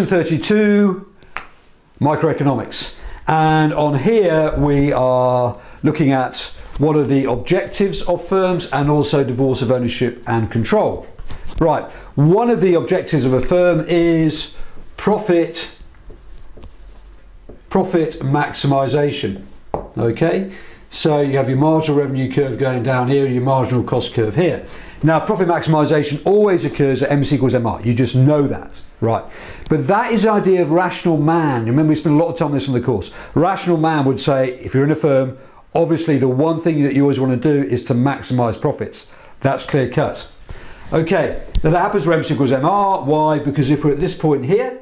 32, microeconomics, and on here we are looking at what are the objectives of firms and also divorce of ownership and control. Right, one of the objectives of a firm is profit maximisation. Okay, so you have your marginal revenue curve going down here and your marginal cost curve here. Now, profit maximisation always occurs at MC equals MR. You just know that, right? But that is the idea of rational man. Remember, we spent a lot of time on this in the course. Rational man would say, if you're in a firm, obviously the one thing that you always want to do is to maximise profits. That's clear cut. Okay, now that happens where MC equals MR. Why? Because if we're at this point here,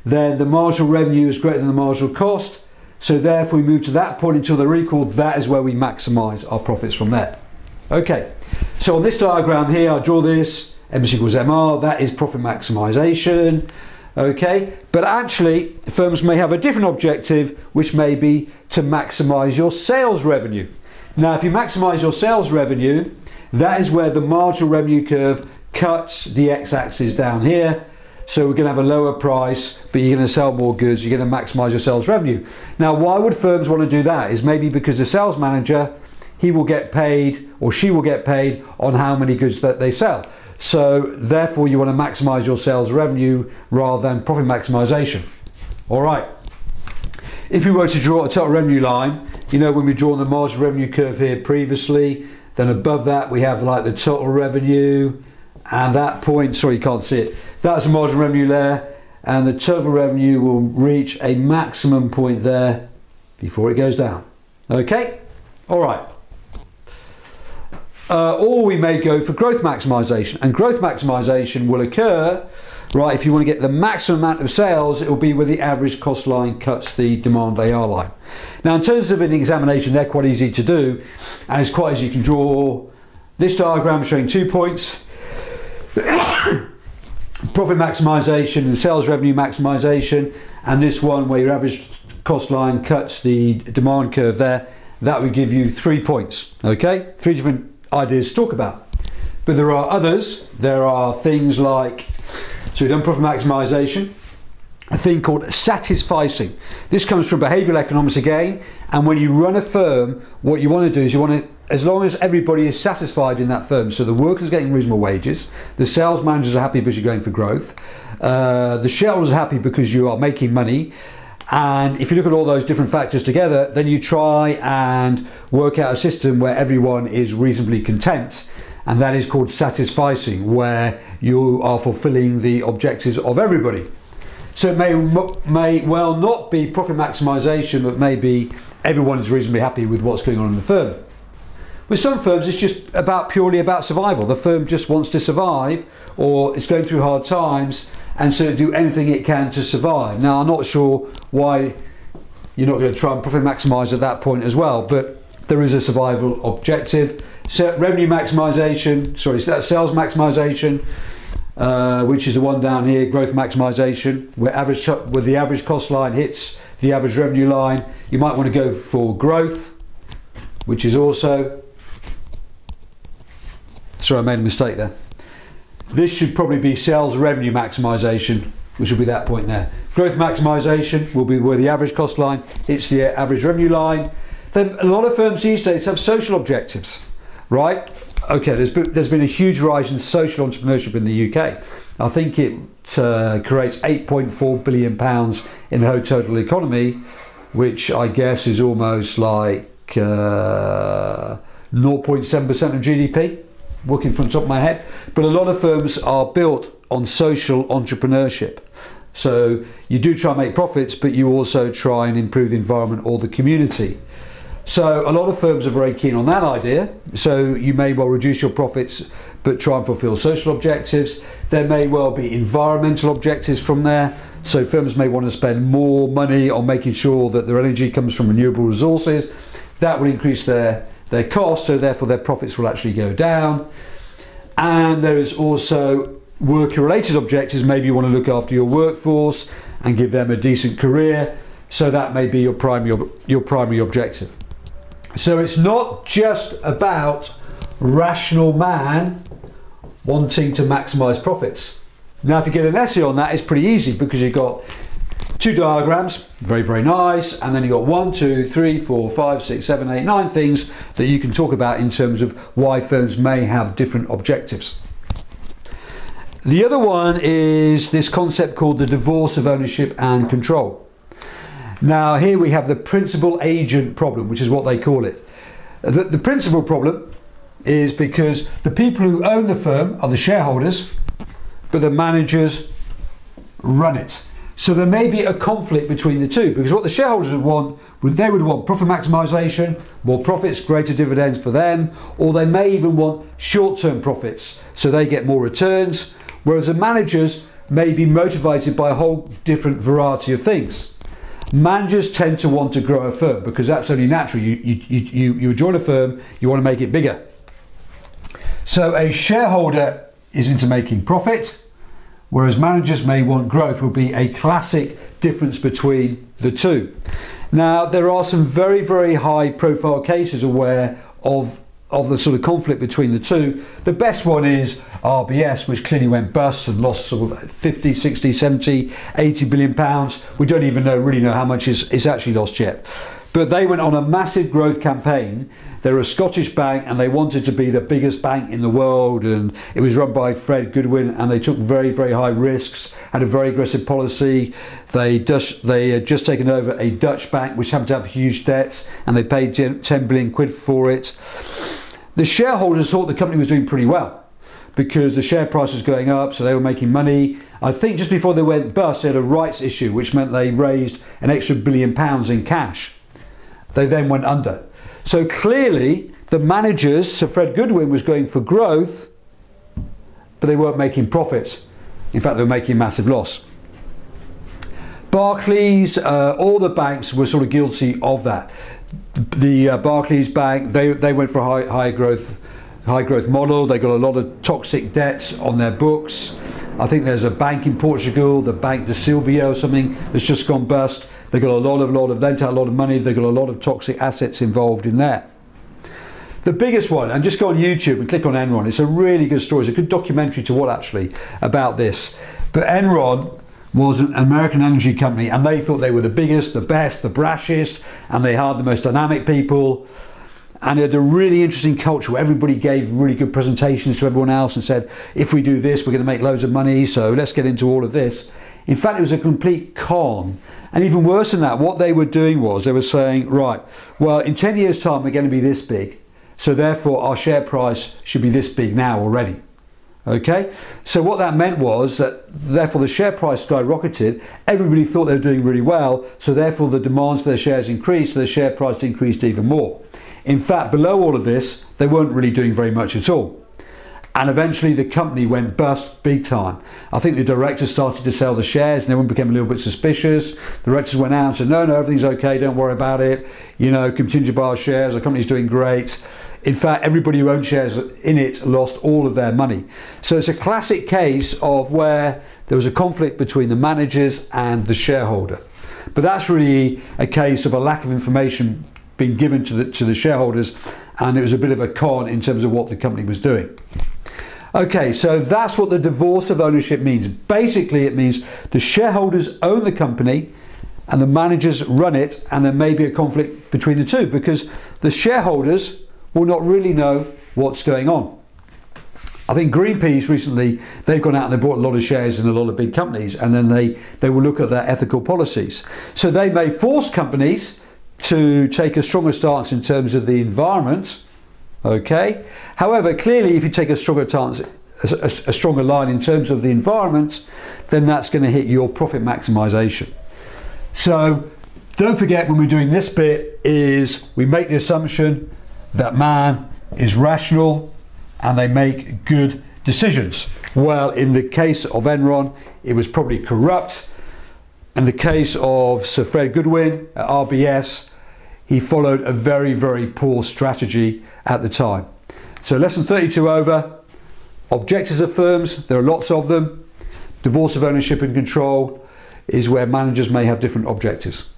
then the marginal revenue is greater than the marginal cost. So therefore we move to that point until they're equal. That is where we maximise our profits from there. Okay, so on this diagram here, I draw this, MC equals MR, that is profit maximisation. Okay, but actually firms may have a different objective, which may be to maximise your sales revenue. Now, if you maximise your sales revenue, that is where the marginal revenue curve cuts the x-axis down here. So we're going to have a lower price, but you're going to sell more goods, you're going to maximise your sales revenue. Now, why would firms want to do that? Is maybe because the sales manager, he will get paid or she will get paid on how many goods that they sell. So therefore you want to maximise your sales revenue rather than profit maximisation. All right. If we were to draw a total revenue line, you know, when we draw the marginal revenue curve here previously, then above that we have like the total revenue, and that point, sorry you can't see it, that's the marginal revenue there, and the total revenue will reach a maximum point there before it goes down. Okay, all right. Or we may go for growth maximisation, and growth maximisation will occur, right, if you want to get the maximum amount of sales, it will be where the average cost line cuts the demand AR line. Now, in terms of an examination, they're quite easy to do, and it's quite easy. You can draw this diagram showing 2 points. Profit maximisation and sales revenue maximisation, and this one where your average cost line cuts the demand curve there, that would give you 3 points. Okay, 3 different ideas to talk about. But there are others. There are things like, so we've done profit maximisation, a thing called satisficing. This comes from behavioural economics again, and when you run a firm, what you want to do is you want to, as long as everybody is satisfied in that firm, so the workers are getting reasonable wages, the sales managers are happy because you're going for growth, the shareholders are happy because you are making money, and if you look at all those different factors together, then you try and work out a system where everyone is reasonably content, and that is called satisficing, where you are fulfilling the objectives of everybody. So it may well not be profit maximisation, but maybe everyone is reasonably happy with what's going on in the firm. With some firms, it's just purely about survival. The firm just wants to survive, or it's going through hard times, and so do anything it can to survive. Now, I'm not sure why you're not going to try and profit maximise at that point as well, but there is a survival objective. So revenue maximisation, sorry, so that's sales maximisation, which is the one down here, growth maximisation, where the average cost line hits the average revenue line. You might want to go for growth, which is also, sorry, I made a mistake there. This should probably be sales revenue maximisation, which will be that point there. Growth maximisation will be where the average cost line hits the average revenue line. Then a lot of firms these days have social objectives, right? Okay, there's been a huge rise in social entrepreneurship in the UK. I think it creates £8.4 billion in the whole total economy, which I guess is almost like 0.7% of GDP, working from the top of my head. But a lot of firms are built on social entrepreneurship. So you do try and make profits, but you also try and improve the environment or the community. So a lot of firms are very keen on that idea. So you may well reduce your profits, but try and fulfill social objectives. There may well be environmental objectives from there. So firms may want to spend more money on making sure that their energy comes from renewable resources. That will increase their costs, so therefore their profits will actually go down. And there is also work-related objectives. Maybe you want to look after your workforce and give them a decent career. So that may be your primary objective. So it's not just about rational man wanting to maximise profits. Now if you get an essay on that, it's pretty easy because you've got two diagrams, very, very nice, and then you've got 1, 2, 3, 4, 5, 6, 7, 8, 9 things that you can talk about in terms of why firms may have different objectives. The other one is this concept called the divorce of ownership and control. Now here we have the principal agent problem, which is what they call it. The principal problem is because the people who own the firm are the shareholders, but the managers run it. So there may be a conflict between the two, because what the shareholders would want, they would want profit maximisation, more profits, greater dividends for them, or they may even want short-term profits, so they get more returns, whereas the managers may be motivated by a whole different variety of things. Managers tend to want to grow a firm because that's only natural. You join a firm, you want to make it bigger. So a shareholder is into making profit, whereas managers may want growth. Will be a classic difference between the two. Now there are some very, very high profile cases aware of the sort of conflict between the two. The best one is RBS, which clearly went bust and lost sort of 50, 60, 70, 80 billion pounds. We don't even really know how much is actually lost yet. But they went on a massive growth campaign. They're a Scottish bank and they wanted to be the biggest bank in the world, and it was run by Fred Goodwin, and they took very, very high risks, had a very aggressive policy. They had just taken over a Dutch bank which happened to have huge debts, and they paid 10 billion quid for it. The shareholders thought the company was doing pretty well because the share price was going up, so they were making money. I think just before they went bust, they had a rights issue, which meant they raised an extra £1 billion in cash. They then went under. So clearly the managers, Sir Fred Goodwin, was going for growth, but they weren't making profits. In fact, they were making massive loss. Barclays, all the banks were sort of guilty of that. The Barclays Bank, they went for a high growth model. They got a lot of toxic debts on their books. I think there's a bank in Portugal, the Bank de Silvio or something, that's just gone bust. They got a lot of lent out a lot of money. They got a lot of toxic assets involved in there. The biggest one, and just go on YouTube and click on Enron. It's a really good story. It's a good documentary to watch actually about this. But Enron was an American energy company, and they thought they were the biggest, the best, the brashest, and they hired the most dynamic people. And it had a really interesting culture where everybody gave really good presentations to everyone else and said, if we do this, we're going to make loads of money, so let's get into all of this. In fact, it was a complete con. And even worse than that, what they were doing was they were saying, right, well, in 10 years' time, we're going to be this big. So therefore, our share price should be this big now already. Okay? So what that meant was that therefore the share price skyrocketed. Everybody thought they were doing really well. So therefore, the demands for their shares increased. So the share price increased even more. In fact, below all of this, they weren't really doing very much at all. And eventually the company went bust big time. I think the directors started to sell the shares and everyone became a little bit suspicious. The directors went out and said, no, everything's okay, don't worry about it. You know, continue to buy our shares, the company's doing great. In fact, everybody who owned shares in it lost all of their money. So it's a classic case of where there was a conflict between the managers and the shareholder. But that's really a case of a lack of information being given to the shareholders, and it was a bit of a con in terms of what the company was doing. Okay, so that's what the divorce of ownership means. Basically, it means the shareholders own the company and the managers run it, and there may be a conflict between the two because the shareholders will not really know what's going on. I think Greenpeace recently, they've gone out and they bought a lot of shares in a lot of big companies, and then they will look at their ethical policies. So they may force companies to take a stronger stance in terms of the environment. Okay. However, clearly, if you take a stronger stance, a stronger line in terms of the environment, then that's going to hit your profit maximisation. So don't forget, when we're doing this bit, is we make the assumption that man is rational and they make good decisions. Well, in the case of Enron, it was probably corrupt. In the case of Sir Fred Goodwin at RBS, he followed a very, very poor strategy at the time. So lesson 32 over. Objectives of firms, there are lots of them. Divorce of ownership and control is where managers may have different objectives.